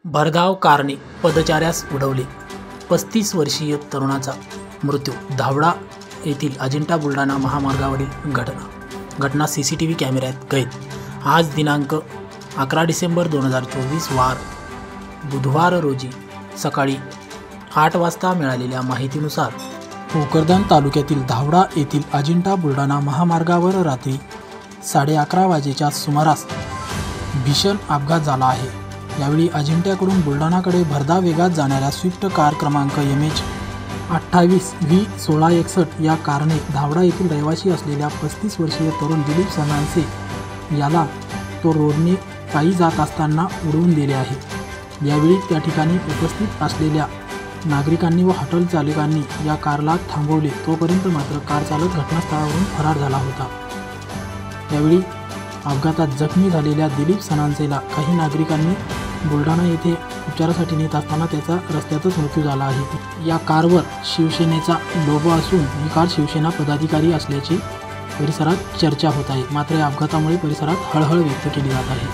भरधाव कारने पदचाऱ्यास उडवले. 35 वर्षीय तरुणाचा मृत्यू. धावडा येथील अजिंठा बुलढाणा महामार्गावरील घटना सीसीटीव्ही कॅमेऱ्यात कैद. आज दिनांक 11 डिसेंबर 2024 वार बुधवार रोजी सकाळी 8 वाजता मिळालेल्या माहितीनुसार भोकरदन तालुक्यातील धावडा येथील अजिंठा बुलढाणा महामार्गावर रात्री 11:30 वाजेच्या सुमारास भीषण अपघात झाला आहे. यावेळी अजिंठ्याकडून बुलढाणाकडे भरधाव वेगात जाणाऱ्या स्विफ्ट कार क्रमांक MH 28V1661 या कारने धावडा येथील रहिवासी असलेल्या 35 वर्षीय तरुण दिलीप सनानसे याला तो रोडने पायी जात असताना उडवून दिले आहे. यावेळी त्या ठिकाणी उपस्थित असलेल्या नागरिकांनी व हॉटेल चालकांनी या कारला थांबवले. तोपर्यंत मात्र कार चालक घटनास्थळावरून फरार झाला होता. यावेळी अपघातात जखमी झालेल्या दिलीप सनानसेला काही नागरिकांनी बुलढाणा येथे उपचारासाठी नेत असताना त्याचा रस्त्यातच मृत्यू झाला आहे. या कारवर शिवसेनेचा लोगो असून ही कार शिवसेना पदाधिकारी असल्याची परिसरात चर्चा होत आहे. मात्र या अपघातामुळे परिसरात हळहळ व्यक्त केली जात आहे.